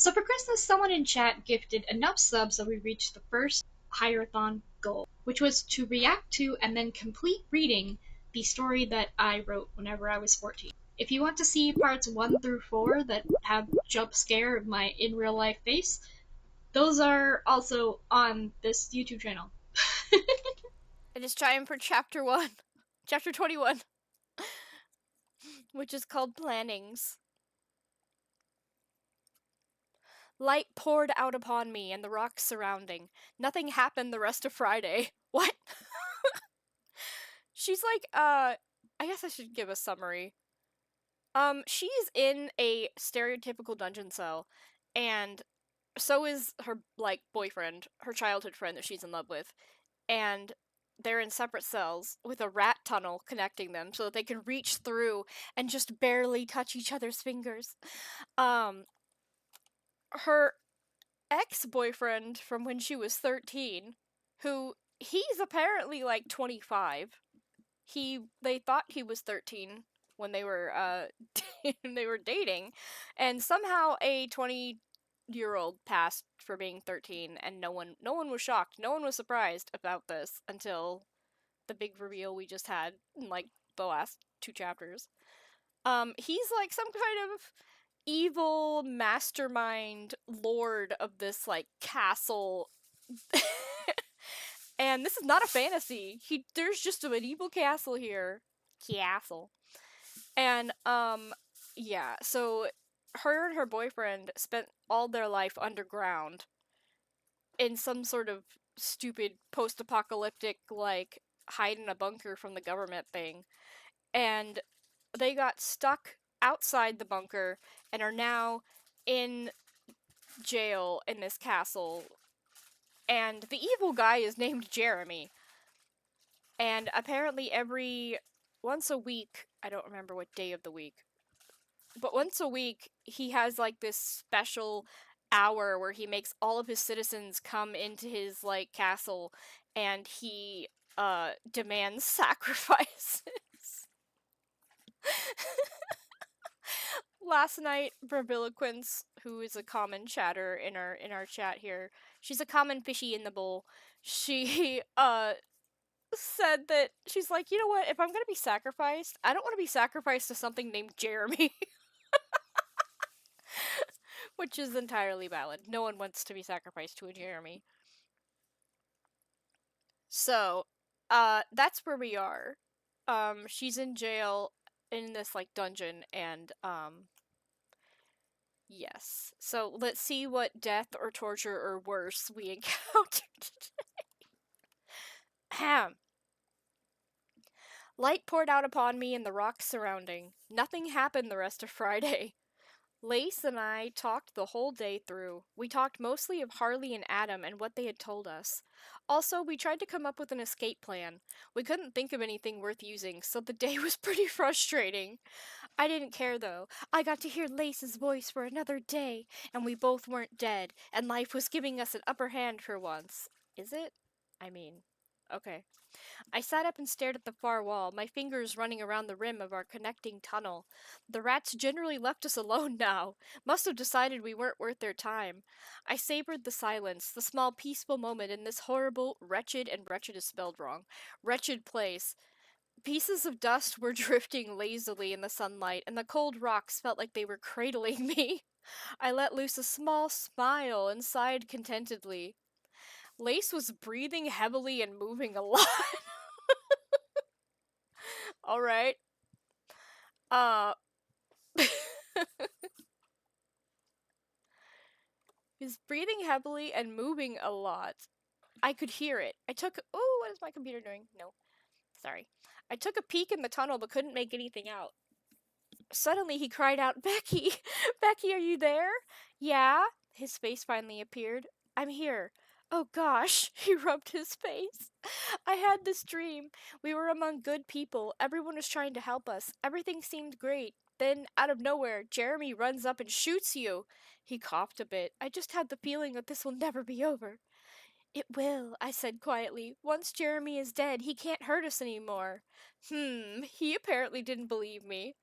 So for Christmas, someone in chat gifted enough subs that we reached the first Hierathon goal, which was to react to and then complete reading the story that I wrote whenever I was 14. If you want to see parts 1 through 4 that have jump scare of my in real life face, those are also on this YouTube channel. It is time for chapter 1. Chapter 21. Which is called Plannings. Light poured out upon me and the rocks surrounding. Nothing happened the rest of Friday. What? She's like, I guess I should give a summary. She's in a stereotypical dungeon cell, and so is her, like, boyfriend, her childhood friend that she's in love with. And they're in separate cells with a rat tunnel connecting them so that they can reach through and just barely touch each other's fingers. Um, her ex-boyfriend from when she was 13, who he's apparently like 25. They thought he was 13 when they were they were dating, and somehow a 20-year-old passed for being 13, and no one was shocked. No one was surprised about this until the big reveal we just had in like the last 2 chapters. He's like some kind of evil mastermind lord of this like castle. And this is not a fantasy. There's just a medieval castle here. Castle. And yeah, so her and her boyfriend spent all their life underground in some sort of stupid post-apocalyptic like hide in a bunker from the government thing. And they got stuck outside the bunker and are now in jail in this castle. And the evil guy is named Jeremy. And apparently once a week, I don't remember what day of the week, but once a week he has like this special hour where he makes all of his citizens come into his like castle, and he demands sacrifices. Last night, Brabiloquence, who is a common chatter in our chat here, she's a common fishy in the bowl. She said that she's like, you know what? If I'm gonna be sacrificed, I don't want to be sacrificed to something named Jeremy, which is entirely valid. No one wants to be sacrificed to a Jeremy. So, that's where we are. She's in jail in this like dungeon, and yes. So let's see what death or torture or worse we encounter today. Ahem. Light poured out upon me and the rocks surrounding. Nothing happened the rest of Friday. Lace and I talked the whole day through. We talked mostly of Harley and Adam and what they had told us. Also, we tried to come up with an escape plan. We couldn't think of anything worth using, so the day was pretty frustrating. I didn't care though. I got to hear Lace's voice for another day, and we both weren't dead, and life was giving us an upper hand for once. Is it? I mean, okay. I sat up and stared at the far wall, my fingers running around the rim of our connecting tunnel. The rats generally left us alone now. Must have decided we weren't worth their time. I savored the silence, the small peaceful moment in this horrible, wretched, and wretched is spelled wrong, wretched place. Pieces of dust were drifting lazily in the sunlight, and the cold rocks felt like they were cradling me. I let loose a small smile and sighed contentedly. Lace was breathing heavily and moving a lot. Alright. Uh. He's breathing heavily and moving a lot. I could hear it. Oh, what is my computer doing? No. Sorry. I took a peek in the tunnel but couldn't make anything out. Suddenly he cried out, Becky! Becky, are you there? Yeah? His face finally appeared. I'm here. Oh gosh, he rubbed his face. I had this dream. We were among good people. Everyone was trying to help us. Everything seemed great. Then, out of nowhere, Jeremy runs up and shoots you. He coughed a bit. I just had the feeling that this will never be over. It will, I said quietly. Once Jeremy is dead, he can't hurt us anymore. He apparently didn't believe me.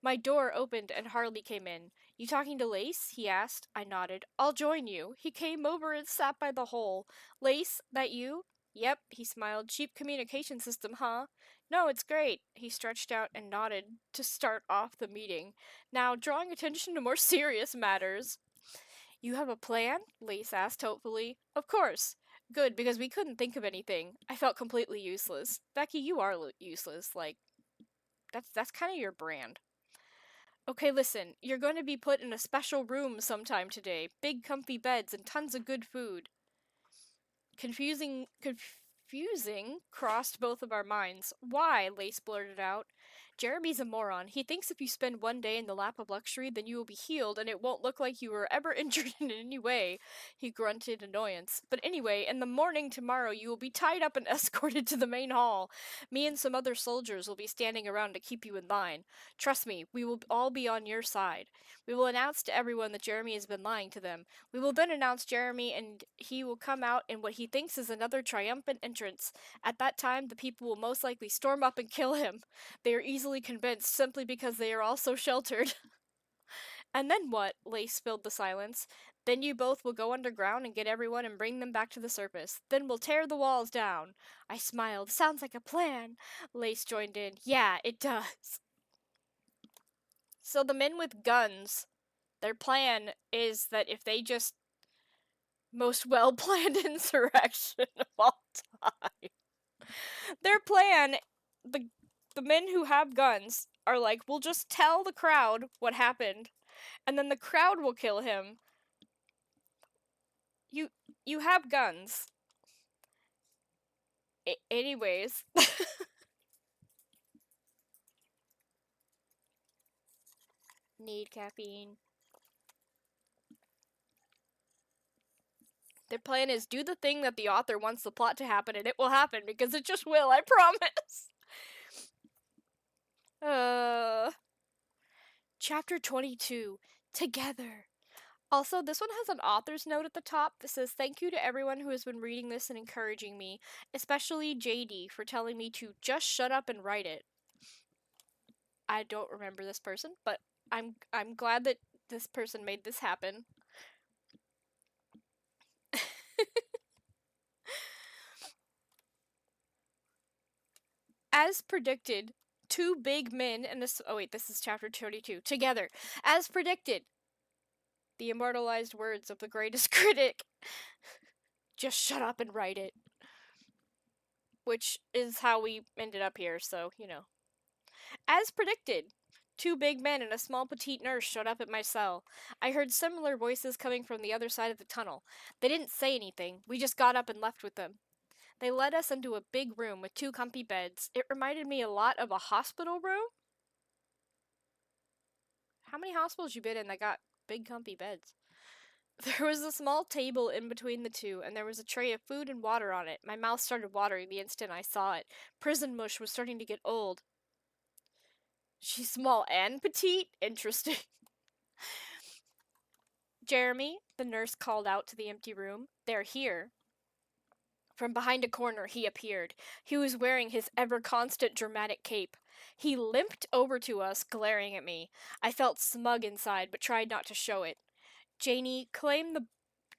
My door opened and Harley came in. You talking to Lace? He asked. I nodded. I'll join you. He came over and sat by the hole. Lace, that you? Yep, he smiled. Cheap communication system, huh? No, it's great. He stretched out and nodded to start off the meeting. Now, drawing attention to more serious matters. You have a plan? Lace asked hopefully. Of course. Good, because we couldn't think of anything. I felt completely useless. Becky, you are useless. Like, that's kind of your brand. Okay, listen, you're going to be put in a special room sometime today. Big comfy beds and tons of good food. Confusing crossed both of our minds. Why? Lace blurted out. Jeremy's a moron. He thinks if you spend one day in the lap of luxury, then you will be healed and it won't look like you were ever injured in any way. He grunted annoyance. But anyway, in the morning tomorrow, you will be tied up and escorted to the main hall. Me and some other soldiers will be standing around to keep you in line. Trust me, we will all be on your side. We will announce to everyone that Jeremy has been lying to them. We will then announce Jeremy and he will come out in what he thinks is another triumphant entrance. At that time, the people will most likely storm up and kill him. They are easily convinced simply because they are all so sheltered. And then what? Lace filled the silence. Then you both will go underground and get everyone and bring them back to the surface. Then we'll tear the walls down. I smiled. Sounds like a plan. Lace joined in. Yeah, it does. So the men with guns, their plan is that if they just most well-planned insurrection of all time. Their plan, the men who have guns are like, we'll just tell the crowd what happened, and then the crowd will kill him. You have guns. Anyways. Need caffeine. Their plan is do the thing that the author wants the plot to happen, and it will happen, because it just will, I promise. Chapter 22. Together. Also, this one has an author's note at the top that says, thank you to everyone who has been reading this and encouraging me, especially JD for telling me to just shut up and write it. I don't remember this person, but I'm glad that this person made this happen. As predicted, two big men and oh wait, this is chapter 22. Together. As predicted, the immortalized words of the greatest critic. Just shut up and write it. Which is how we ended up here, so, you know. As predicted, two big men and a small petite nurse showed up at my cell. I heard similar voices coming from the other side of the tunnel. They didn't say anything. We just got up and left with them. They led us into a big room with two comfy beds. It reminded me a lot of a hospital room. How many hospitals you been in that got big comfy beds? There was a small table in between the two, and there was a tray of food and water on it. My mouth started watering the instant I saw it. Prison mush was starting to get old. She's small and petite? Interesting. Jeremy, the nurse called out to the empty room. They're here. From behind a corner, he appeared. He was wearing his ever-constant dramatic cape. He limped over to us, glaring at me. I felt smug inside, but tried not to show it. Janie,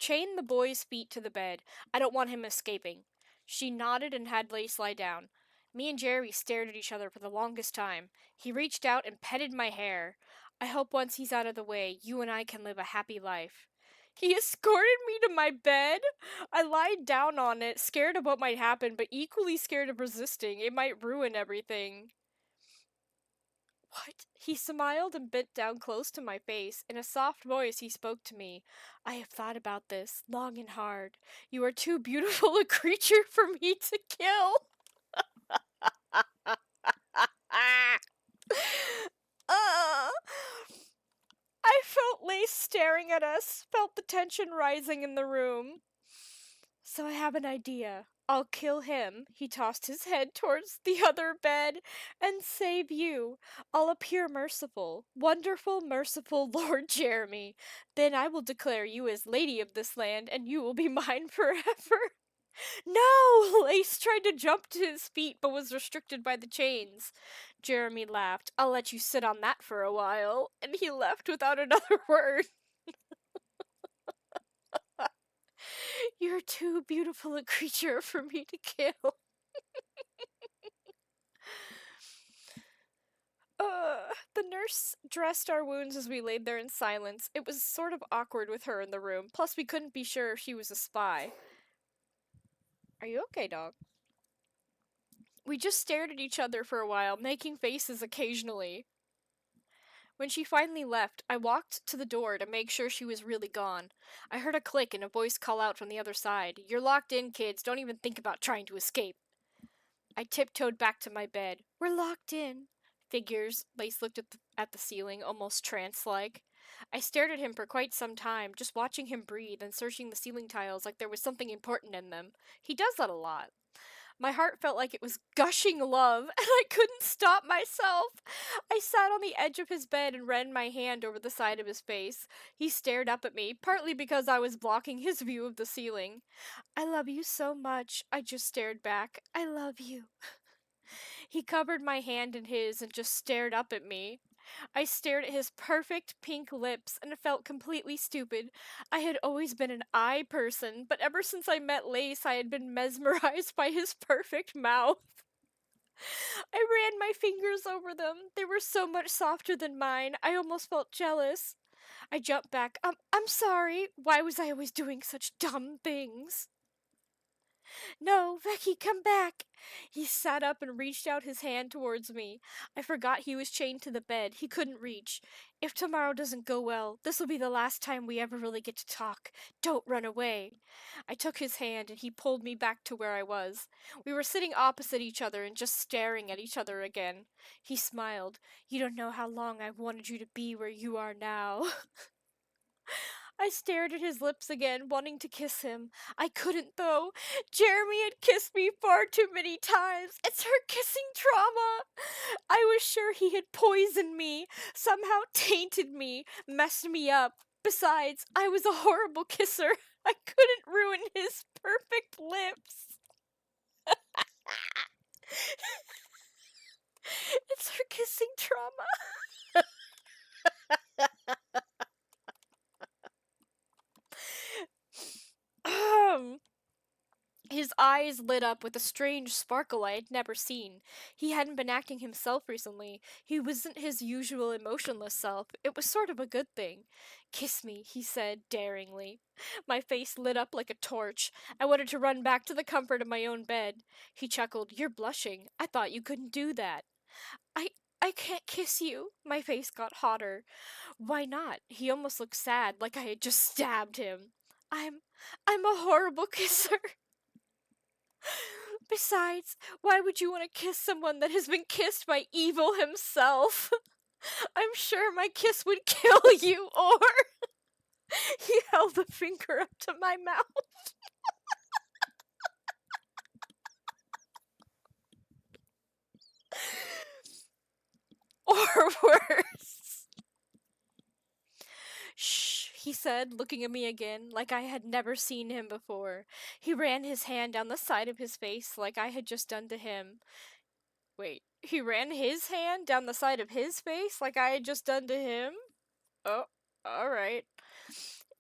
chain the boy's feet to the bed. I don't want him escaping. She nodded and had Lace lie down. Me and Jerry stared at each other for the longest time. He reached out and petted my hair. I hope once he's out of the way, you and I can live a happy life. He escorted me to my bed. I lied down on it, scared of what might happen, but equally scared of resisting. It might ruin everything. What? He smiled and bent down close to my face. In a soft voice, he spoke to me. I have thought about this, long and hard. You are too beautiful a creature for me to kill. I felt Lace staring at us, felt the tension rising in the room. So I have an idea. I'll kill him, he tossed his head towards the other bed, and save you. I'll appear merciful, wonderful, merciful Lord Jeremy. Then I will declare you as lady of this land, and you will be mine forever. No! Lace tried to jump to his feet but was restricted by the chains. Jeremy laughed. I'll let you sit on that for a while. And he left without another word. You're too beautiful a creature for me to kill. The nurse dressed our wounds as we laid there in silence. It was sort of awkward with her in the room. Plus, we couldn't be sure if she was a spy. Are you okay, dog? We just stared at each other for a while, making faces occasionally. When she finally left, I walked to the door to make sure she was really gone. I heard a click and a voice call out from the other side. You're locked in, kids. Don't even think about trying to escape. I tiptoed back to my bed. We're locked in. Figures. Lace looked at the ceiling, almost trance-like. I stared at him for quite some time, just watching him breathe and searching the ceiling tiles like there was something important in them. He does that a lot. My heart felt like it was gushing love, and I couldn't stop myself. I sat on the edge of his bed and ran my hand over the side of his face. He stared up at me, partly because I was blocking his view of the ceiling. I love you so much. I just stared back. I love you. He covered my hand in his and just stared up at me. I stared at his perfect pink lips and felt completely stupid. I had always been an eye person, but ever since I met Lace, I had been mesmerized by his perfect mouth. I ran my fingers over them. They were so much softer than mine. I almost felt jealous. I jumped back. I'm sorry. Why was I always doing such dumb things? No, Becky, come back! He sat up and reached out his hand towards me. I forgot he was chained to the bed. He couldn't reach. If tomorrow doesn't go well, this will be the last time we ever really get to talk. Don't run away. I took his hand and he pulled me back to where I was. We were sitting opposite each other and just staring at each other again. He smiled. You don't know how long I've wanted you to be where you are now. I stared at his lips again, wanting to kiss him. I couldn't, though. Jeremy had kissed me far too many times. It's her kissing trauma. I was sure he had poisoned me, somehow tainted me, messed me up. Besides, I was a horrible kisser. I couldn't ruin his perfect lips. It's her kissing trauma. His eyes lit up with a strange sparkle I had never seen. He hadn't been acting himself recently. He wasn't his usual emotionless self. It was sort of a good thing. Kiss me, he said, daringly. My face lit up like a torch. I wanted to run back to the comfort of my own bed. He chuckled. You're blushing. I thought you couldn't do that. I can't kiss you. My face got hotter. Why not? He almost looked sad, like I had just stabbed him. I'm a horrible kisser. Besides, why would you want to kiss someone that has been kissed by evil himself? I'm sure my kiss would kill you, or... He held a finger up to my mouth. Or worse. Shh, he said, looking at me again, like I had never seen him before. He ran his hand down the side of his face like I had just done to him. Wait, he ran his hand down the side of his face like I had just done to him? Oh, alright.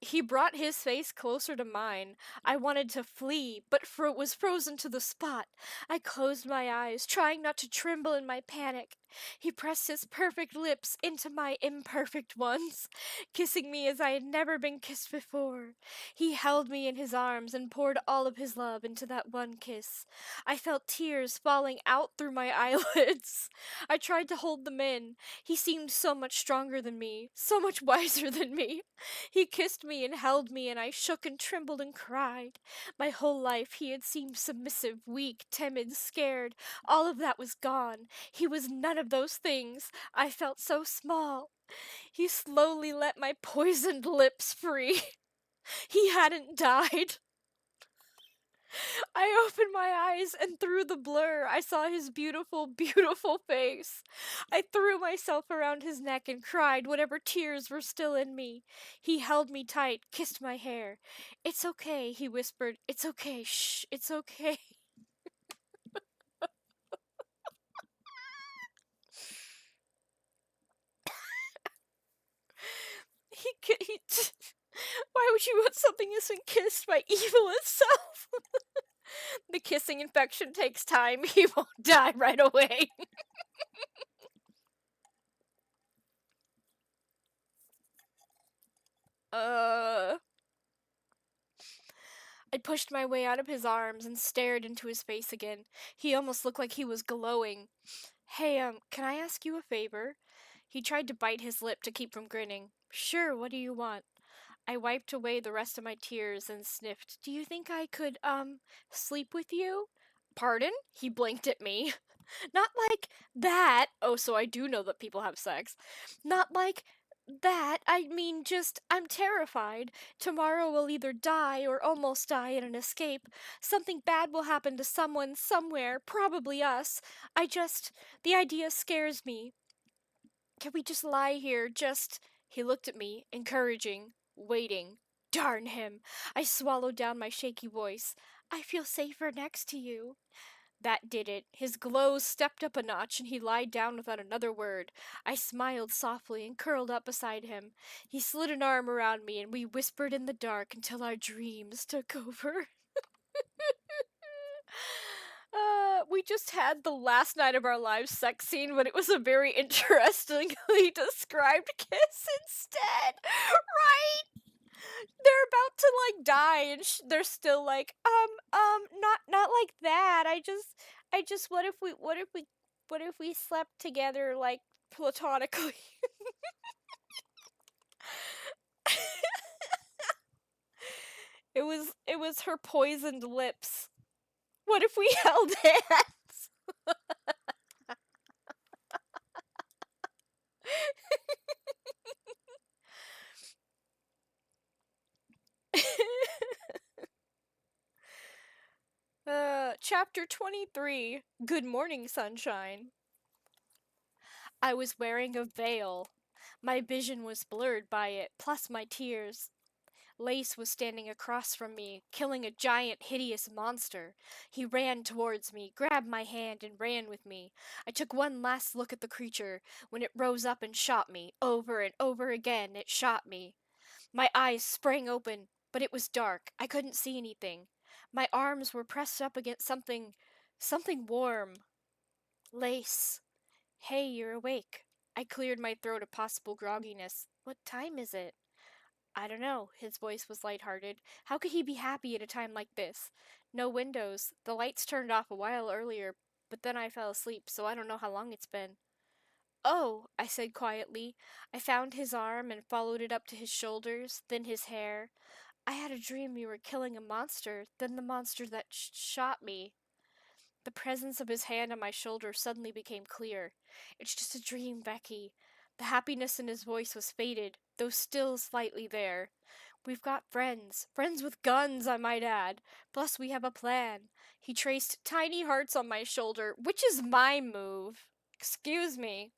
He brought his face closer to mine. I wanted to flee, but was frozen to the spot. I closed my eyes, trying not to tremble in my panic. He pressed his perfect lips into my imperfect ones, kissing me as I had never been kissed before. He held me in his arms and poured all of his love into that one kiss. I felt tears falling out through my eyelids. I tried to hold them in. He seemed so much stronger than me, so much wiser than me. He kissed me and held me, and I shook and trembled and cried. My whole life he had seemed submissive, weak, timid, scared. All of that was gone. He was none of those things. I felt so small. He slowly let my poisoned lips free. He hadn't died. I opened my eyes, and through the blur, I saw his beautiful, beautiful face. I threw myself around his neck and cried whatever tears were still in me. He held me tight, kissed my hair. "It's okay," he whispered. "It's okay. Shh, it's okay." He why would you want something that's been kissed by evil itself? The kissing infection takes time. He won't die right away. uh. I pushed my way out of his arms and stared into his face again. He almost looked like he was glowing. "Hey, can I ask you a favor?" He tried to bite his lip to keep from grinning. "Sure, what do you want?" I wiped away the rest of my tears and sniffed. "Do you think I could, sleep with you?" "Pardon?" He blinked at me. "Not like that." Oh, so I do know that people have sex. "Not like that. I mean, just, I'm terrified. Tomorrow we'll either die or almost die in an escape. Something bad will happen to someone somewhere, probably us. The idea scares me. Can we just lie here, just..." He looked at me, encouraging, waiting. Darn him! I swallowed down my shaky voice. "I feel safer next to you." That did it. His glow stepped up a notch and he lied down without another word. I smiled softly and curled up beside him. He slid an arm around me and we whispered in the dark until our dreams took over. We just had the last night of our lives sex scene, but it was a very interestingly described kiss instead. Right? They're about to like die, and they're still like, not like that. I just, what if we slept together like platonically? It was her poisoned lips. What if we held hands? Chapter 23. Good morning, sunshine. I was wearing a veil. My vision was blurred by it, plus my tears. Lace was standing across from me, killing a giant, hideous monster. He ran towards me, grabbed my hand, and ran with me. I took one last look at the creature. When it rose up and shot me, over and over again, it shot me. My eyes sprang open, but it was dark. I couldn't see anything. My arms were pressed up against something warm. Lace. "Hey, you're awake." I cleared my throat of possible grogginess. "What time is it?" "I don't know." His voice was lighthearted. How could he be happy at a time like this? "No windows. The lights turned off a while earlier, but then I fell asleep, so I don't know how long it's been." "Oh," I said quietly. I found his arm and followed it up to his shoulders, then his hair. "I had a dream we were killing a monster, then the monster that shot me." The presence of his hand on my shoulder suddenly became clear. "It's just a dream, Becky." The happiness in his voice was faded, though still slightly there. "We've got friends. Friends with guns, I might add. Plus, we have a plan." He traced tiny hearts on my shoulder, which is my move. Excuse me.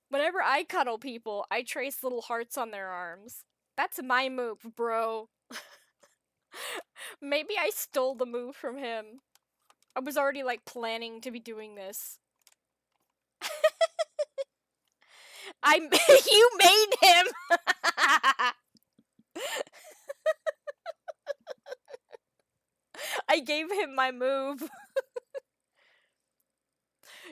Whenever I cuddle people, I trace little hearts on their arms. That's my move, bro. Maybe I stole the move from him. I was already, like, planning to be doing this. You made him! I gave him my move.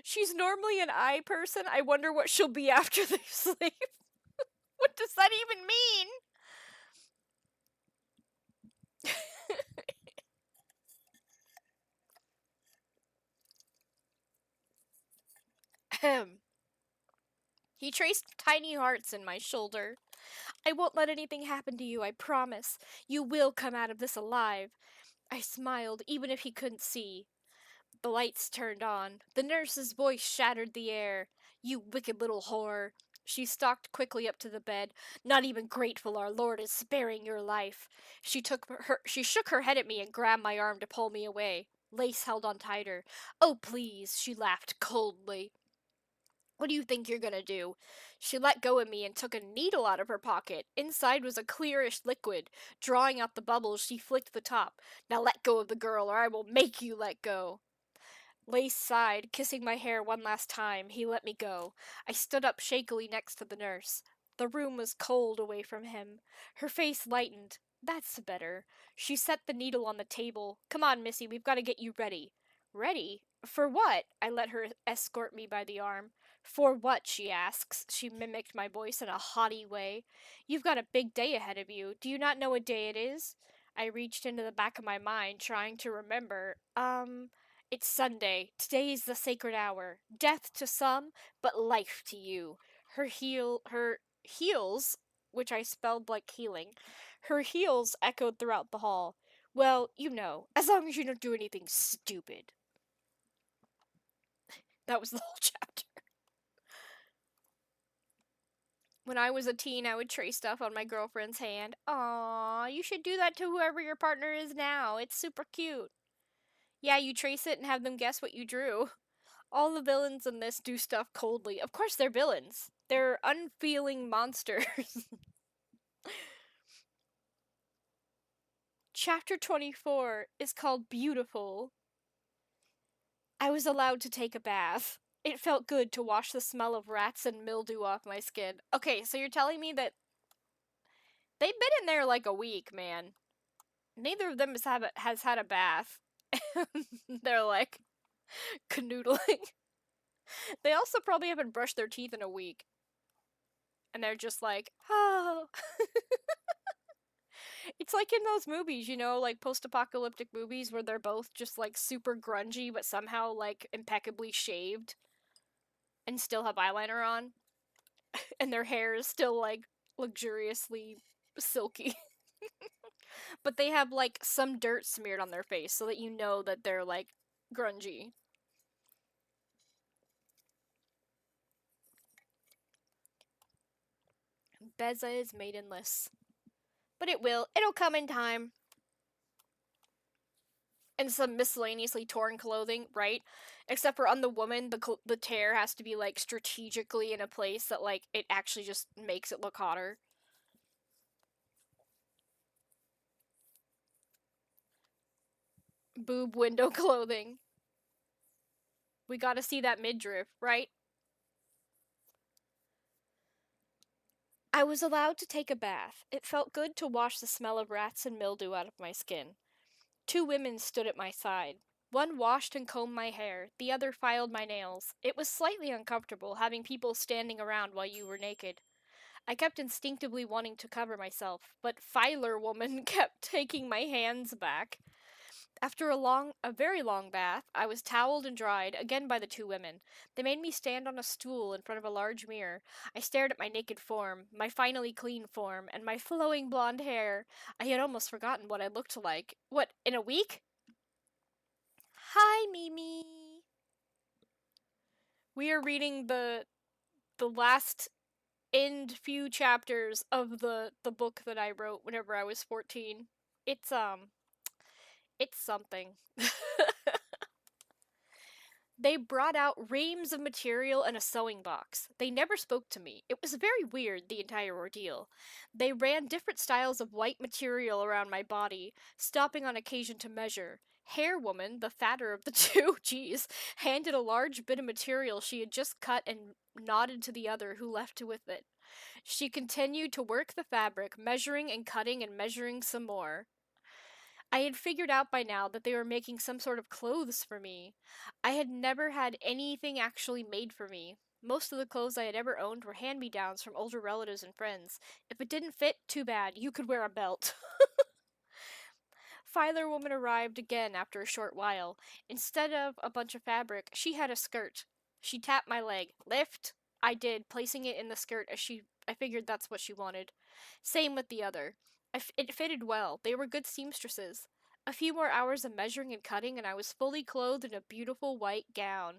She's normally an eye person. I wonder what she'll be after they sleep. What does that even mean? Ahem. He traced tiny hearts in my shoulder. "I won't let anything happen to you, I promise. You will come out of this alive." I smiled, even if he couldn't see. The lights turned on. The nurse's voice shattered the air. "You wicked little whore." She stalked quickly up to the bed. Not even grateful our Lord is sparing your life. She shook her head at me and grabbed my arm to pull me away. Lace held on tighter. Oh, please, she laughed coldly. What do you think you're gonna do? She let go of me and took a needle out of her pocket. Inside was a clearish liquid. Drawing out the bubbles, she flicked the top. Now let go of the girl, or I will make you let go. Lace sighed, kissing my hair one last time. He let me go. I stood up shakily next to the nurse. The room was cold away from him. Her face lightened. That's better. She set the needle on the table. Come on, Missy, we've got to get you ready. Ready? For what? I let her escort me by the arm. For what? She asks. She mimicked my voice in a haughty way. You've got a big day ahead of you. Do you not know what day it is? I reached into the back of my mind, trying to remember. It's Sunday. Today is the sacred hour. Death to some, but life to you. Her heels, which I spelled like healing, her heels echoed throughout the hall. Well, you know, as long as you don't do anything stupid. That was the whole chapter. When I was a teen, I would trace stuff on my girlfriend's hand. Aw, you should do that to whoever your partner is now. It's super cute. Yeah, you trace it and have them guess what you drew. All the villains in this do stuff coldly. Of course, they're villains. They're unfeeling monsters. Chapter 24 is called Beautiful. I was allowed to take a bath. It felt good to wash the smell of rats and mildew off my skin. Okay, so you're telling me that they've been in there like a week, man. Neither of them has had a bath. They're like canoodling. They also probably haven't brushed their teeth in a week. And they're just like, oh. It's like in those movies, you know, like post-apocalyptic movies where they're both just like super grungy but somehow like impeccably shaved and still have eyeliner on and their hair is still like luxuriously silky. But they have like some dirt smeared on their face so that you know that they're like grungy. Beza is maidenless. But it'll come in time. And some miscellaneously torn clothing, right? Except for on the woman, the tear has to be like strategically in a place that like it actually just makes it look hotter. Boob window clothing. We gotta see that midriff, right? I was allowed to take a bath. It felt good to wash the smell of rats and mildew out of my skin. Two women stood at my side. One washed and combed my hair, the other filed my nails. It was slightly uncomfortable having people standing around while you were naked. I kept instinctively wanting to cover myself, but Filer woman kept taking my hands back. After a very long bath, I was toweled and dried, again by the two women. They made me stand on a stool in front of a large mirror. I stared at my naked form, my finally clean form, and my flowing blonde hair. I had almost forgotten what I looked like. What, in a week? Hi, Mimi. We are reading the last end few chapters of the book that I wrote whenever I was 14. It's something. They brought out reams of material and a sewing box. They never spoke to me. It was very weird, the entire ordeal. They ran different styles of white material around my body, stopping on occasion to measure. Hair Woman, the fatter of the two, geez, handed a large bit of material she had just cut and nodded to the other, who left with it. She continued to work the fabric, measuring and cutting and measuring some more. I had figured out by now that they were making some sort of clothes for me. I had never had anything actually made for me. Most of the clothes I had ever owned were hand-me-downs from older relatives and friends. If it didn't fit, too bad. You could wear a belt. Filer Woman arrived again after a short while. Instead of a bunch of fabric, she had a skirt. She tapped my leg. Lift? I did, placing it in the skirt as I figured that's what she wanted. Same with the other. It fitted well. They were good seamstresses. A few more hours of measuring and cutting, and I was fully clothed in a beautiful white gown.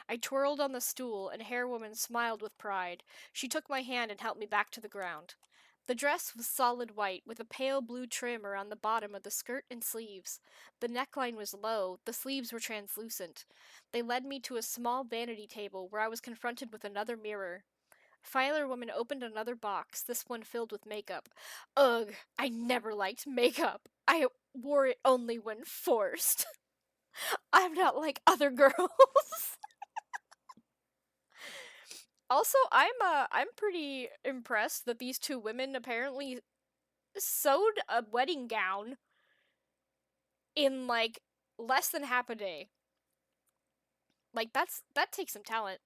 I twirled on the stool, and Hair Woman smiled with pride. She took my hand and helped me back to the ground. The dress was solid white, with a pale blue trim around the bottom of the skirt and sleeves. The neckline was low, the sleeves were translucent. They led me to a small vanity table where I was confronted with another mirror. Filer Woman opened another box, this one filled with makeup. Ugh, I never liked makeup. I wore it only when forced. I'm not like other girls. Also, I'm pretty impressed that these two women apparently sewed a wedding gown in like less than half a day. Like that takes some talent.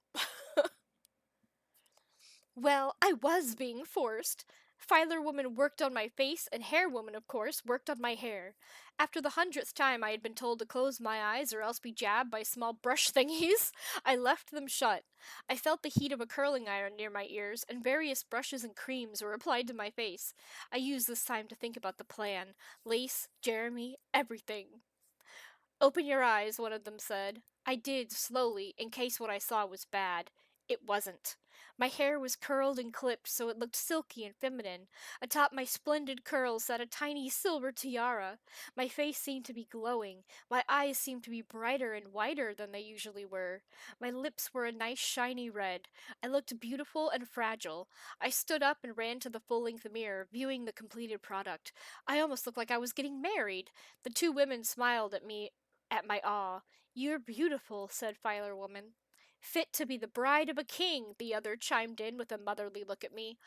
Well, I was being forced. Filer Woman worked on my face, and Hair Woman, of course, worked on my hair. After the 100th time I had been told to close my eyes or else be jabbed by small brush thingies, I left them shut. I felt the heat of a curling iron near my ears, and various brushes and creams were applied to my face. I used this time to think about the plan. Lace, Jeremy, everything. Open your eyes, one of them said. I did, slowly, in case what I saw was bad. It wasn't. My hair was curled and clipped so it looked silky and feminine. Atop my splendid curls sat a tiny silver tiara. My face seemed to be glowing. My eyes seemed to be brighter and whiter than they usually were. My lips were a nice shiny red. I looked beautiful and fragile. I stood up and ran to the full-length mirror, viewing the completed product. I almost looked like I was getting married. The two women smiled at me at my awe. You're beautiful, said Filer Woman. Fit to be the bride of a king, the other chimed in with a motherly look at me.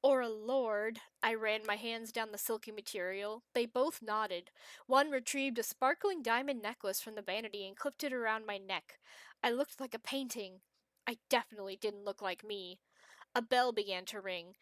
Or a lord. I ran my hands down the silky material. They both nodded. One retrieved a sparkling diamond necklace from the vanity and clipped it around my neck. I looked like a painting. I definitely didn't look like me. A bell began to ring.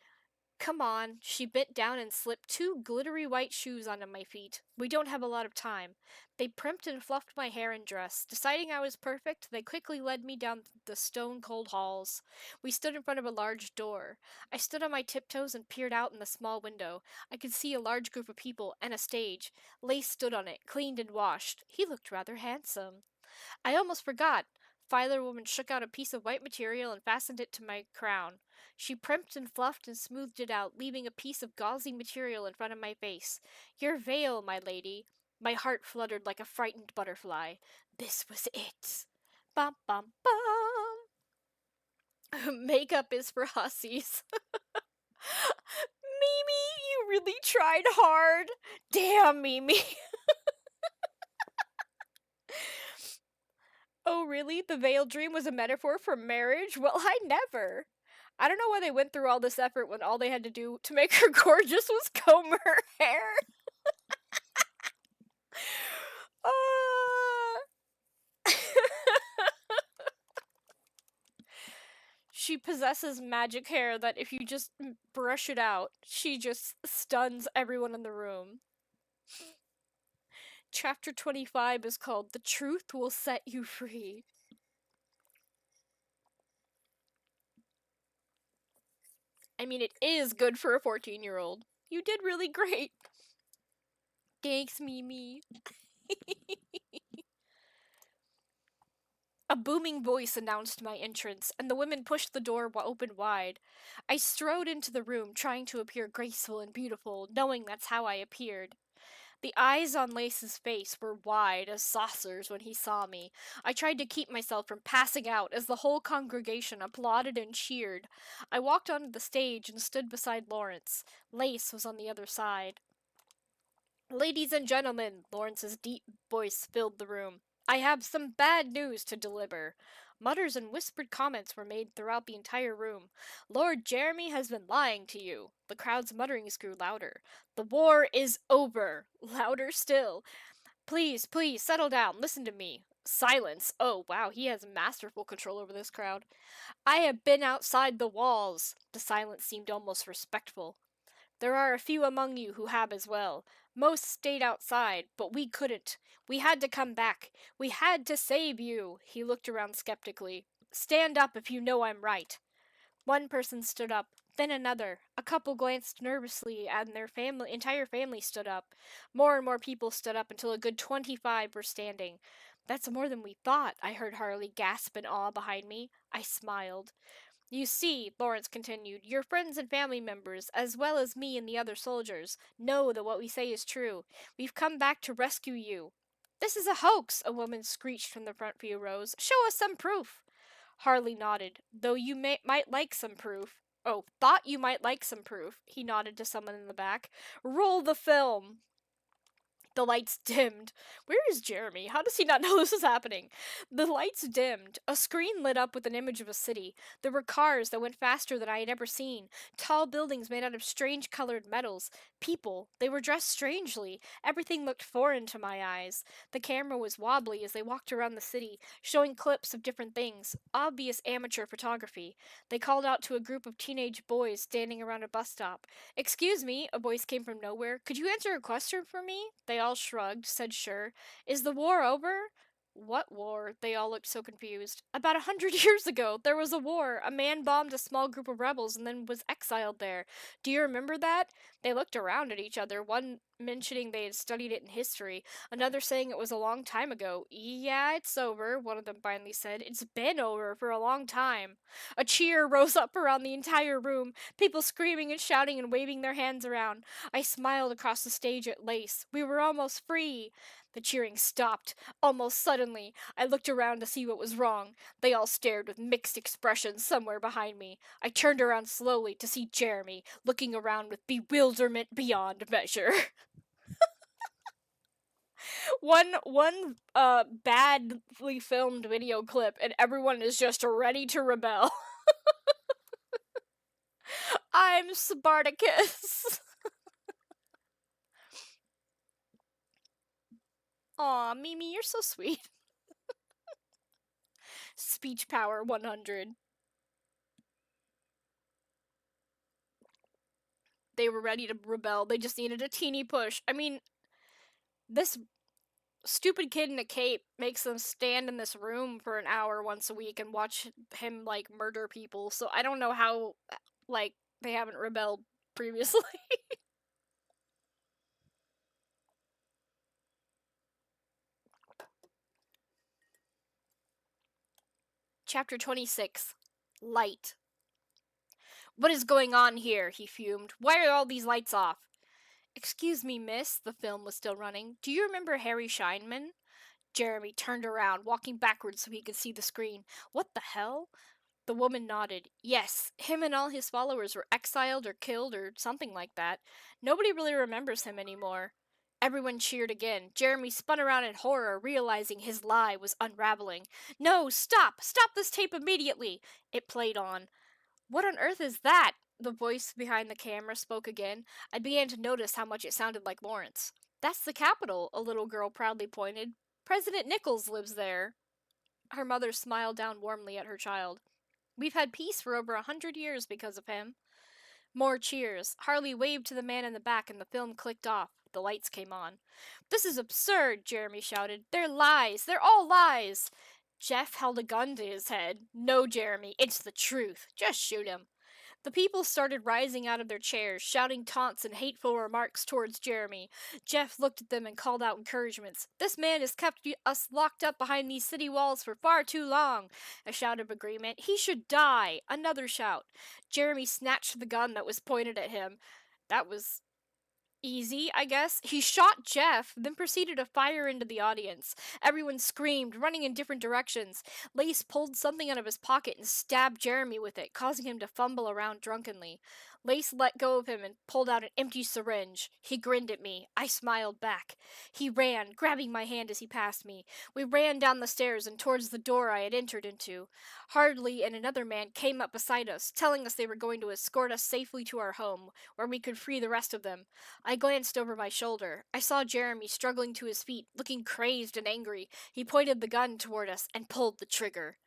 Come on. She bent down and slipped two glittery white shoes onto my feet. We don't have a lot of time. They primped and fluffed my hair and dress. Deciding I was perfect, they quickly led me down the stone-cold halls. We stood in front of a large door. I stood on my tiptoes and peered out in the small window. I could see a large group of people and a stage. Lace stood on it, cleaned and washed. He looked rather handsome. I almost forgot. Filer Woman shook out a piece of white material and fastened it to my crown. She primped and fluffed and smoothed it out, leaving a piece of gauzy material in front of my face. Your veil, my lady. My heart fluttered like a frightened butterfly. This was it. Bum bum bum. Makeup is for hussies. Mimi, you really tried hard. Damn, Mimi. Oh, really? The veiled dream was a metaphor for marriage? Well, I never. I don't know why they went through all this effort when all they had to do to make her gorgeous was comb her hair. She possesses magic hair that if you just brush it out, she just stuns everyone in the room. Chapter 25 is called The Truth Will Set You Free. I mean, it is good for a 14-year-old. You did really great. Thanks, Mimi. A booming voice announced my entrance, and the women pushed the door open wide. I strode into the room, trying to appear graceful and beautiful, knowing that's how I appeared. The eyes on Lace's face were wide as saucers when he saw me. I tried to keep myself from passing out as the whole congregation applauded and cheered. I walked onto the stage and stood beside Lawrence. Lace was on the other side. Ladies and gentlemen, Lawrence's deep voice filled the room. I have some bad news to deliver. Mutters and whispered comments were made throughout the entire room. Lord Jeremy has been lying to you. The crowd's mutterings grew louder. The war is over. Louder still. Please, please, settle down. Listen to me. Silence. Oh, wow, he has masterful control over this crowd. I have been outside the walls. The silence seemed almost respectful. There are a few among you who have as well. Most stayed outside, but we couldn't. We had to come back. We had to save you. He looked around skeptically. Stand up if you know I'm right. One person stood up. Then another. A couple glanced nervously, and their entire family stood up. More and more people stood up until a good 25 were standing. That's more than we thought, I heard Harley gasp in awe behind me. I smiled. You see, Lawrence continued, your friends and family members, as well as me and the other soldiers, know that what we say is true. We've come back to rescue you. This is a hoax, a woman screeched from the front few rows. Show us some proof. Harley nodded. Though you might like some proof. Oh, thought you might like some proof. He nodded to someone in the back. Roll the film. The lights dimmed. Where is Jeremy? How does he not know this is happening? The lights dimmed. A screen lit up with an image of a city. There were cars that went faster than I had ever seen. Tall buildings made out of strange colored metals. People. They were dressed strangely. Everything looked foreign to my eyes. The camera was wobbly as they walked around the city, showing clips of different things. Obvious amateur photography. They called out to a group of teenage boys standing around a bus stop. Excuse me, a voice came from nowhere. Could you answer a question for me? They all shrugged, said sure. Is the war over? What war? They all looked so confused. About 100 years ago, there was a war. A man bombed a small group of rebels and then was exiled there. Do you remember that? They looked around at each other, one mentioning they had studied it in history, another saying it was a long time ago. Yeah, it's over, one of them finally said. It's been over for a long time. A cheer rose up around the entire room, people screaming and shouting and waving their hands around. I smiled across the stage at Lace. We were almost free. The cheering stopped. Almost suddenly, I looked around to see what was wrong. They all stared with mixed expressions somewhere behind me. I turned around slowly to see Jeremy, looking around with bewilderment beyond measure. one badly filmed video clip, and everyone is just ready to rebel. I'm Spartacus. Aw, Mimi, you're so sweet. Speech power 100. They were ready to rebel. They just needed a teeny push. I mean, this stupid kid in a cape makes them stand in this room for an hour once a week and watch him, like, murder people. So I don't know how, like, they haven't rebelled previously. Chapter 26. Light. What is going on here? He fumed. Why are all these lights off? Excuse me, miss, the film was still running. Do you remember Harry Scheinman? Jeremy turned around, walking backwards so he could see the screen. What the hell? The woman nodded. Yes, him and all his followers were exiled or killed or something like that. Nobody really remembers him anymore. Everyone cheered again. Jeremy spun around in horror, realizing his lie was unraveling. No, stop! Stop this tape immediately! It played on. What on earth is that? The voice behind the camera spoke again. I began to notice how much it sounded like Lawrence. That's the Capitol, a little girl proudly pointed. President Nichols lives there. Her mother smiled down warmly at her child. We've had peace for over 100 years because of him. More cheers. Harley waved to the man in the back and the film clicked off. The lights came on. This is absurd, Jeremy shouted. They're lies. They're all lies. Jeff held a gun to his head. No, Jeremy, it's the truth. Just shoot him. The people started rising out of their chairs, shouting taunts and hateful remarks towards Jeremy. Jeff looked at them and called out encouragements. This man has kept us locked up behind these city walls for far too long. A shout of agreement. He should die. Another shout. Jeremy snatched the gun that was pointed at him. That was easy, I guess. He shot Jeff, then proceeded to fire into the audience. Everyone screamed, running in different directions. Lace pulled something out of his pocket and stabbed Jeremy with it, causing him to fumble around drunkenly. Lace let go of him and pulled out an empty syringe. He grinned at me. I smiled back. He ran, grabbing my hand as he passed me. We ran down the stairs and towards the door I had entered into. Harley and another man came up beside us, telling us they were going to escort us safely to our home, where we could free the rest of them. I glanced over my shoulder. I saw Jeremy struggling to his feet, looking crazed and angry. He pointed the gun toward us and pulled the trigger.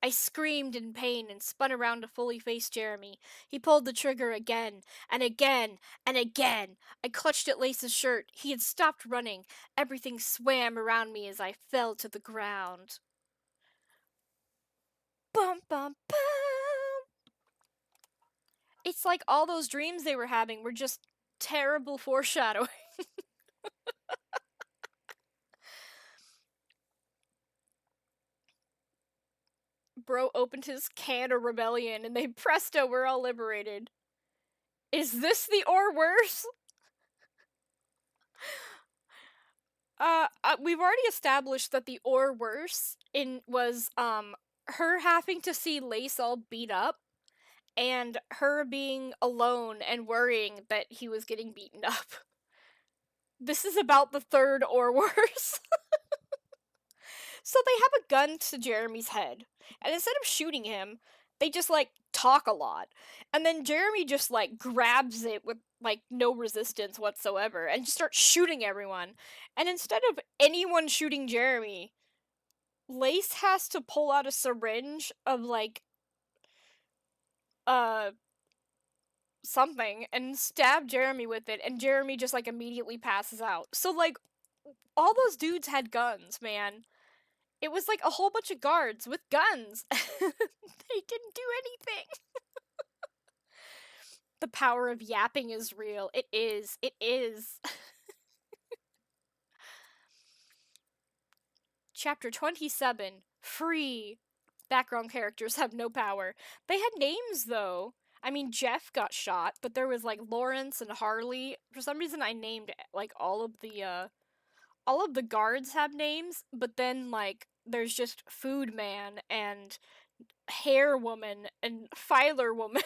I screamed in pain and spun around to fully face Jeremy. He pulled the trigger again, and again, and again. I clutched at Lace's shirt. He had stopped running. Everything swam around me as I fell to the ground. Bum, bum, bum! It's like all those dreams they were having were just terrible foreshadowing. Bro opened his can of rebellion and they presto, we're all liberated. Is this the or worse? We've already established that the or worse was her having to see Lace all beat up and her being alone and worrying that he was getting beaten up. This is about the third or worse. So they have a gun to Jeremy's head, and instead of shooting him, they just like talk a lot. And then Jeremy just like grabs it with like no resistance whatsoever and just starts shooting everyone. And instead of anyone shooting Jeremy, Lace has to pull out a syringe of like uh something and stab Jeremy with it, and Jeremy just like immediately passes out. So like all those dudes had guns, man. It was like a whole bunch of guards with guns. They didn't do anything. The power of yapping is real. It is. It is. Chapter 27. Free. Background characters have no power. They had names though. I mean, Jeff got shot, but there was like Lawrence and Harley. For some reason I named like all of the guards have names, but then like there's just Food Man and Hair Woman and Filer Woman.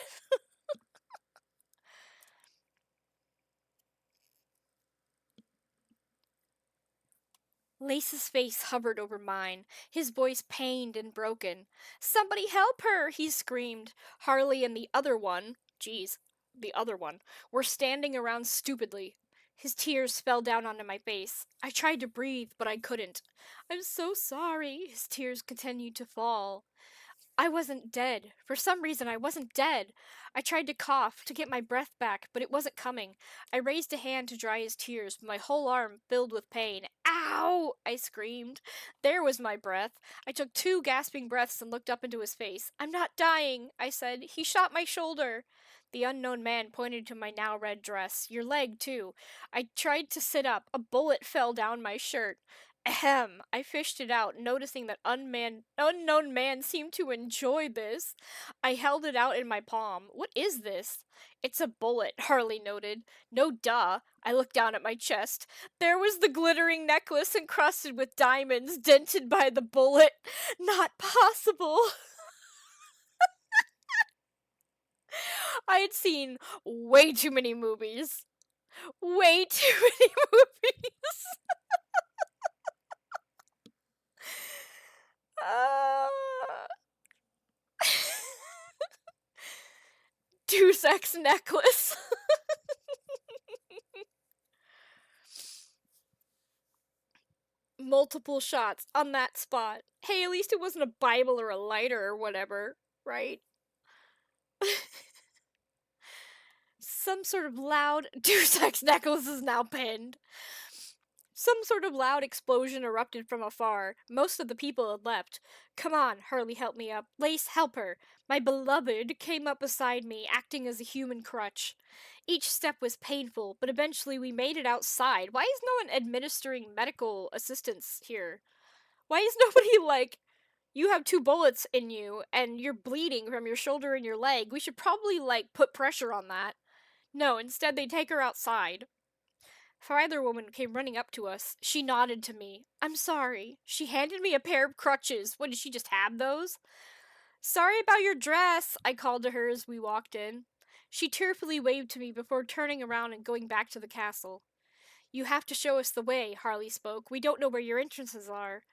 Lace's face hovered over mine, his voice pained and broken. "Somebody help her!" he screamed. Harley and the other one, geez, the other one, were standing around stupidly. His tears fell down onto my face. I tried to breathe, but I couldn't. "I'm so sorry." His tears continued to fall. I wasn't dead. For some reason, I wasn't dead. I tried to cough, to get my breath back, but it wasn't coming. I raised a hand to dry his tears, but my whole arm filled with pain. "Ow!" I screamed. There was my breath. I took 2 gasping breaths and looked up into his face. "I'm not dying," I said. "He shot my shoulder." The unknown man pointed to my now red dress. "Your leg, too." I tried to sit up. A bullet fell down my shirt. Ahem. I fished it out, noticing that unknown man seemed to enjoy this. I held it out in my palm. "What is this?" "It's a bullet," Harley noted. "No duh." I looked down at my chest. There was the glittering necklace encrusted with diamonds, dented by the bullet. Not possible. I had seen way too many movies. Way too many movies. Uh... Deus Ex necklace. Multiple shots on that spot. Hey, at least it wasn't a Bible or a lighter or whatever, right? Some sort of loud Deus Ex necklace is now pinned. Some sort of loud explosion erupted from afar. Most of the people had left. "Come on," Harley helped me up. "Lace, help her." My beloved came up beside me, acting as a human crutch. Each step was painful, but eventually we made it outside. Why is no one administering medical assistance here? Why is nobody like, "You have 2 bullets in you, and you're bleeding from your shoulder and your leg. We should probably, like, put pressure on that." No, instead they take her outside. Filer Woman came running up to us. She nodded to me. "I'm sorry." She handed me a pair of crutches. What, did she just have those? "Sorry about your dress," I called to her as we walked in. She tearfully waved to me before turning around and going back to the castle. "You have to show us the way," Harley spoke. "We don't know where your entrances are."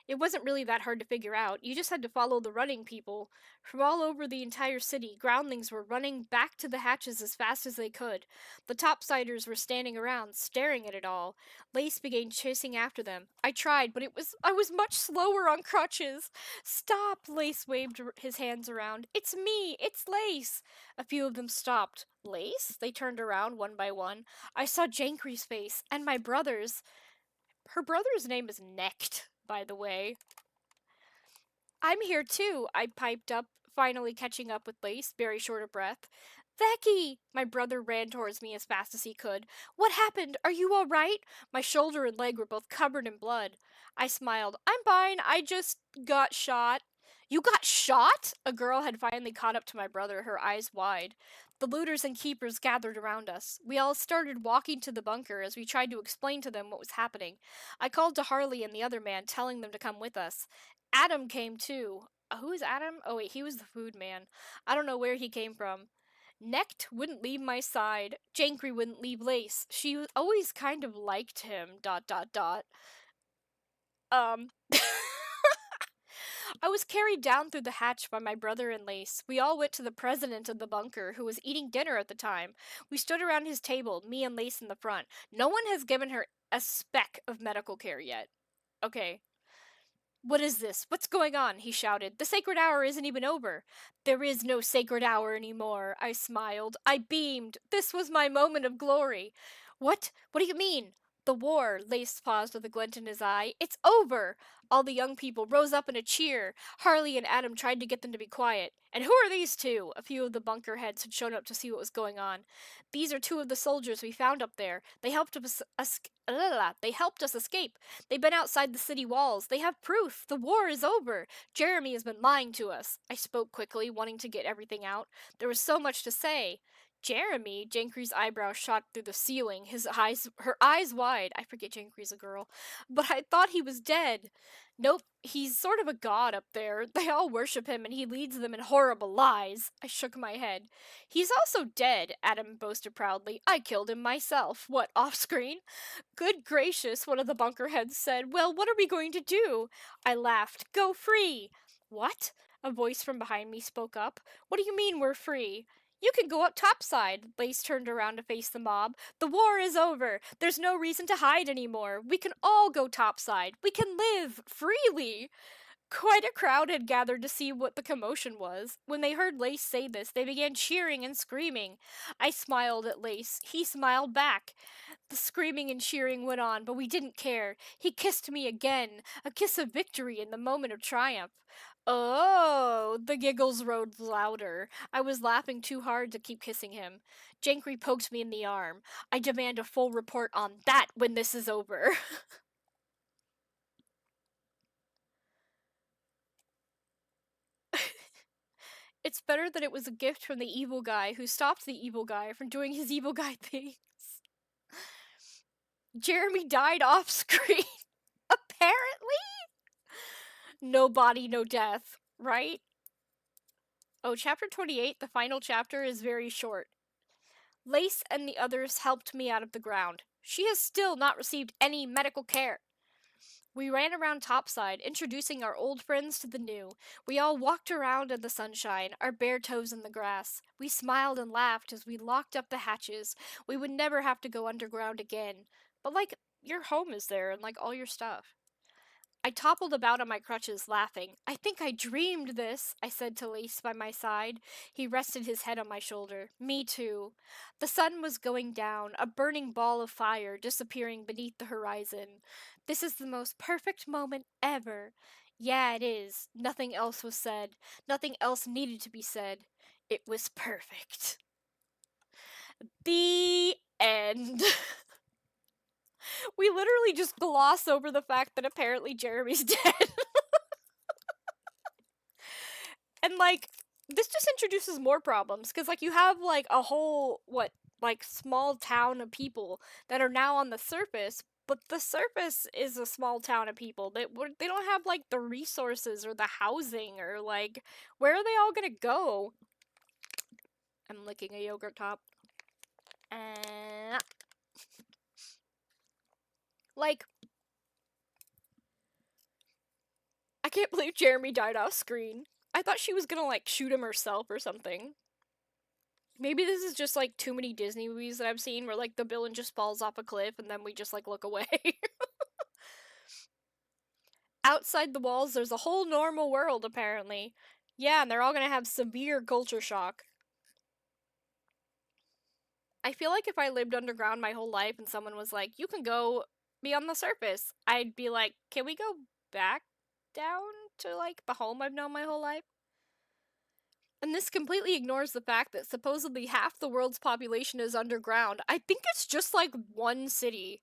It wasn't really that hard to figure out. You just had to follow the running people. From all over the entire city, groundlings were running back to the hatches as fast as they could. The topsiders were standing around, staring at it all. Lace began chasing after them. I tried, but I was much slower on crutches. "Stop!" Lace waved his hands around. "It's me! It's Lace!" A few of them stopped. Lace? They turned around one by one. I saw Jankry's face, and my brother's. Her brother's name is Necht, by the way. "I'm here too," I piped up, finally catching up with Lace, very short of breath. Becky! My brother ran towards me as fast as he could. What happened? Are you all right? My shoulder and leg were both covered in blood. I smiled. I'm fine. I just got shot. You got shot? A girl had finally caught up to my brother, her eyes wide. The looters and keepers gathered around us. We all started walking to the bunker as we tried to explain to them what was happening. I called to Harley and the other man, telling them to come with us. Adam came too. Who is Adam? Oh, wait, he was the food man. I don't know where he came from. Necht wouldn't leave my side. Jankry wouldn't leave Lace. She always kind of liked him. Dot dot dot. Um. I was carried down through the hatch by my brother and Lace. We all went to the president of the bunker, who was eating dinner at the time. We stood around his table, me and Lace in the front. No one has given her a speck of medical care yet. Okay. What is this? What's going on? He shouted. The sacred hour isn't even over. There is no sacred hour anymore, I smiled. I beamed. This was my moment of glory. What? What do you mean? The war, Lace paused with a glint in his eye. It's over! All the young people rose up in a cheer. Harley and Adam tried to get them to be quiet. And who are these two? A few of the bunker heads had shown up to see what was going on. These are two of the soldiers we found up there. They helped us escape. They've been outside the city walls. They have proof. The war is over. Jeremy has been lying to us. I spoke quickly, wanting to get everything out. There was so much to say. Jeremy? Jankry's eyebrows shot through the ceiling, her eyes wide. I forget Jankry's a girl. But I thought he was dead. Nope, he's sort of a god up there. They all worship him and he leads them in horrible lies. I shook my head. He's also dead, Adam boasted proudly. I killed him myself. What, off screen? Good gracious, one of the bunker heads said. Well, what are we going to do? I laughed. Go free. What? A voice from behind me spoke up. What do you mean we're free? You can go up topside. Lace turned around to face the mob. The war is over. There's no reason to hide anymore. We can all go topside. We can live freely. Quite a crowd had gathered to see what the commotion was. When they heard Lace say this, they began cheering and screaming. I smiled at Lace. He smiled back. The screaming and cheering went on, but we didn't care. He kissed me again, a kiss of victory in the moment of triumph. Oh, the giggles rose louder. I was laughing too hard to keep kissing him. Jankry poked me in the arm. I demand a full report on that when this is over. It's better that it was a gift from the evil guy who stopped the evil guy from doing his evil guy things. Jeremy died off screen. Apparently? No body, no death, right? Oh, chapter 28, the final chapter, is very short. Lace and the others helped me out of the ground. She has still not received any medical care. We ran around topside, introducing our old friends to the new. We all walked around in the sunshine, our bare toes in the grass. We smiled and laughed as we locked up the hatches. We would never have to go underground again. But, like, your home is there and, like, all your stuff. I toppled about on my crutches, laughing. I think I dreamed this, I said to Lace by my side. He rested his head on my shoulder. Me too. The sun was going down, a burning ball of fire disappearing beneath the horizon. This is the most perfect moment ever. Yeah, it is. Nothing else was said. Nothing else needed to be said. It was perfect. The end. We literally just gloss over the fact that apparently Jeremy's dead. And, like, this just introduces more problems, because, like, you have, like, a whole, small town of people that are now on the surface, but the surface is a small town of people. They don't have, like, the resources or the housing or, like, where are they all gonna go? I'm licking a yogurt top. Like, I can't believe Jeremy died off screen. I thought she was gonna, like, shoot him herself or something. Maybe this is just, like, too many Disney movies that I've seen where, like, the villain just falls off a cliff and then we just, like, look away. Outside the walls, there's a whole normal world, apparently. Yeah, and they're all gonna have severe culture shock. I feel like if I lived underground my whole life and someone was like, you can go be on the surface, I'd be like, can we go back down to, like, the home I've known my whole life? And this completely ignores the fact that supposedly half the world's population is underground. I think it's just like one city.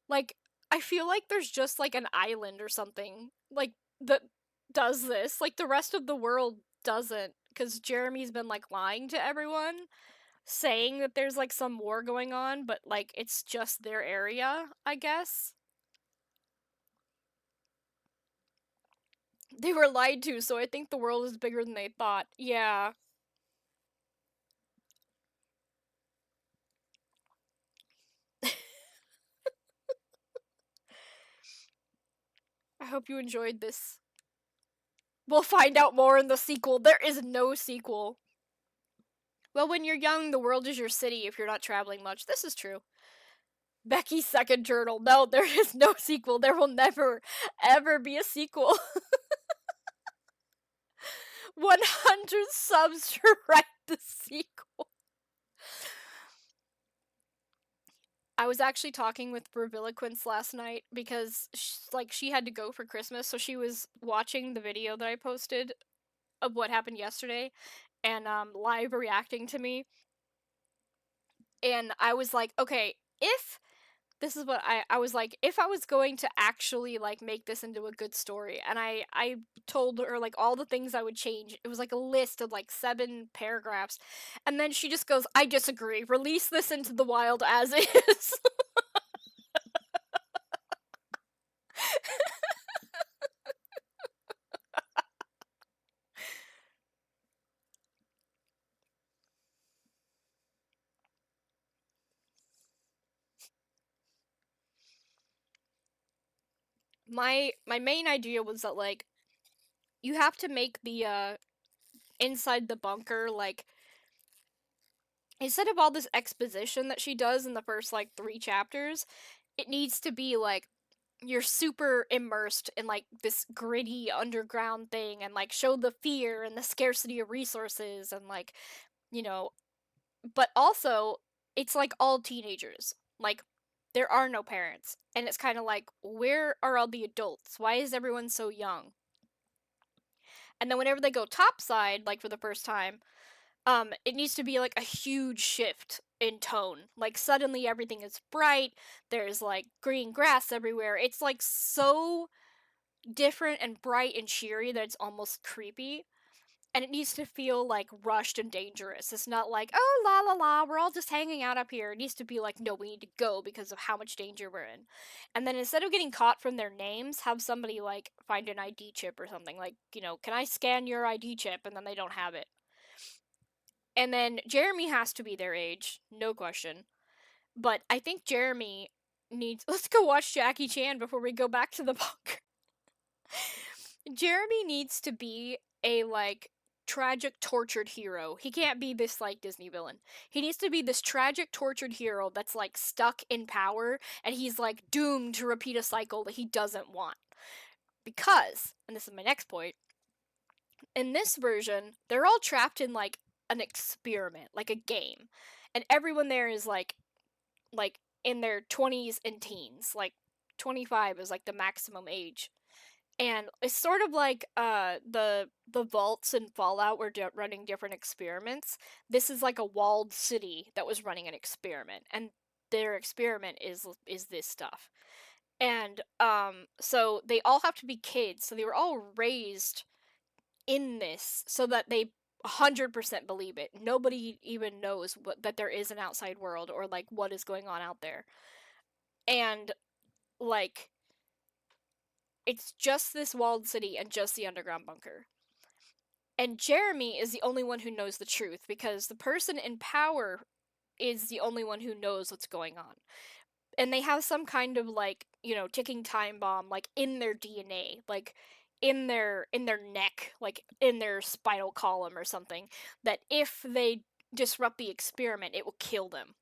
Like, I feel like there's just like an island or something, like, that does this. Like, the rest of the world doesn't. Because Jeremy's been like lying to everyone, saying that there's like some war going on, but like it's just their area, I guess. They were lied to, so I think the world is bigger than they thought. Yeah. I hope you enjoyed this. We'll find out more in the sequel. There is no sequel. Well, when you're young, the world is your city if you're not traveling much. This is true. Becky's second journal. No, there is no sequel. There will never, ever be a sequel. 100 subs to write the sequel. I was actually talking with Reviloquence last night because she had to go for Christmas, so she was watching the video that I posted of what happened yesterday and live reacting to me. And I was like, okay, if this is what I was like, if I was going to actually like make this into a good story, and I told her like all the things I would change. It was like a list of like 7 paragraphs, and then she just goes, I disagree, release this into the wild as is. My main idea was that like you have to make the inside the bunker, like, instead of all this exposition that she does in the first like 3 chapters, it needs to be like you're super immersed in like this gritty underground thing, and like show the fear and the scarcity of resources, and like, you know, but also it's like all teenagers. Like, there are no parents, and it's kind of like, where are all the adults? Why is everyone so young? And then whenever they go topside, like for the first time, it needs to be like a huge shift in tone. Like, suddenly everything is bright, there's like green grass everywhere. It's like so different and bright and cheery that it's almost creepy. And it needs to feel like rushed and dangerous. It's not like, oh, la la la, we're all just hanging out up here. It needs to be like, no, we need to go because of how much danger we're in. And then instead of getting caught from their names, have somebody like find an ID chip or something. Like, can I scan your ID chip? And then they don't have it. And then Jeremy has to be their age, no question. But I think Jeremy needs. Let's go watch Jackie Chan before we go back to the bunker. Jeremy needs to be a like tragic tortured hero. He can't be this like Disney villain. He needs to be this tragic tortured hero that's like stuck in power, and he's like doomed to repeat a cycle that he doesn't want. Because, and this is my next point, in this version, they're all trapped in like an experiment, like a game. And everyone there is like in their 20s and teens. Like 25 is like the maximum age. And it's sort of like the vaults in Fallout were running different experiments. This is like a walled city that was running an experiment, and their experiment is this stuff. And so they all have to be kids. So they were all raised in this so that they 100% believe it. Nobody even knows that there is an outside world or like what is going on out there. And like, it's just this walled city and just the underground bunker. And Jeremy is the only one who knows the truth because the person in power is the only one who knows what's going on. And they have some kind of like, ticking time bomb like in their DNA, like in their neck, like in their spinal column or something, that if they disrupt the experiment, it will kill them.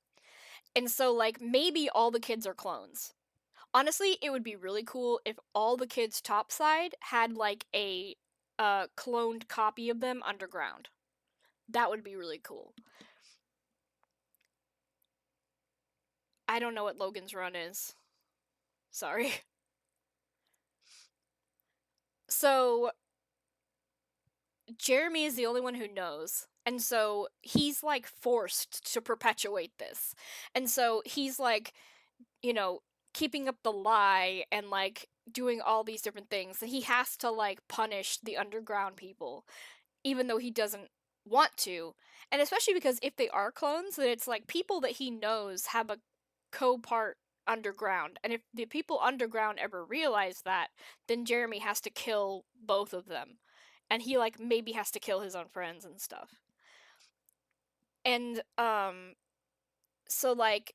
And so like maybe all the kids are clones. Honestly, it would be really cool if all the kids topside had like a cloned copy of them underground. That would be really cool. I don't know what Logan's Run is. Sorry. So Jeremy is the only one who knows. And so he's like forced to perpetuate this. And so he's like, you know, keeping up the lie and like doing all these different things. And he has to like punish the underground people, even though he doesn't want to. And especially because if they are clones, then it's like people that he knows have a co-part underground. And if the people underground ever realize that, then Jeremy has to kill both of them. And he like maybe has to kill his own friends and stuff. And so like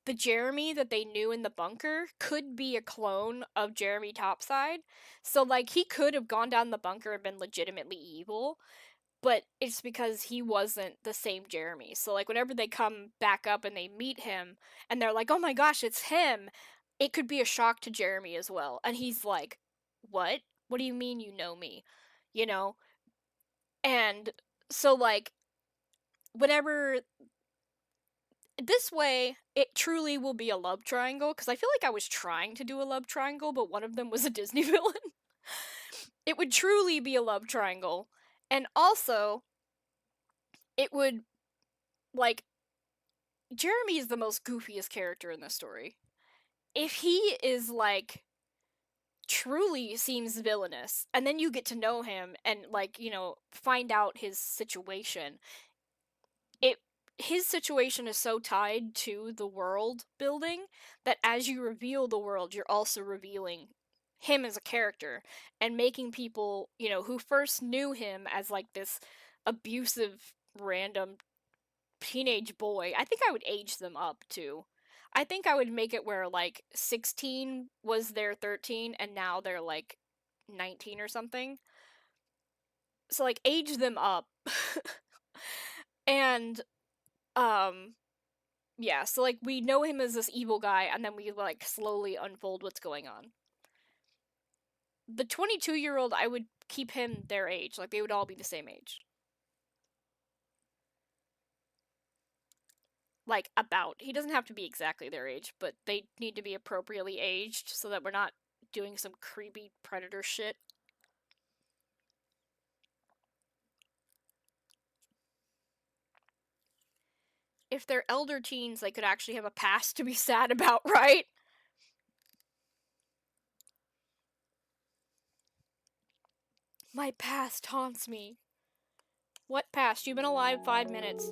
the Jeremy that they knew in the bunker could be a clone of Jeremy Topside. So like he could have gone down the bunker and been legitimately evil, but it's because he wasn't the same Jeremy. So like whenever they come back up and they meet him and they're like, "Oh my gosh, it's him." It could be a shock to Jeremy as well. And he's like, "What? What do you mean you know me?" You know? And so like whenever this way it truly will be a love triangle because I feel like I was trying to do a love triangle, but one of them was a Disney villain. It would truly be a love triangle. And also it would like Jeremy is the most goofiest character in this story. If he is like truly seems villainous and then you get to know him and like, find out his situation, it his situation is so tied to the world building that as you reveal the world, you're also revealing him as a character and making people, who first knew him as like this abusive random teenage boy. I think I would age them up too. I think I would make it where like 16 was their 13 and now they're like 19 or something. So like age them up. And um yeah, so like we know him as this evil guy and then we like slowly unfold what's going on. The 22-year-old, I would keep him their age. Like they would all be the same age. Like about. He doesn't have to be exactly their age, but they need to be appropriately aged so that we're not doing some creepy predator shit. If they're elder teens, they could actually have a past to be sad about, right? My past haunts me. What past? You've been alive 5 minutes.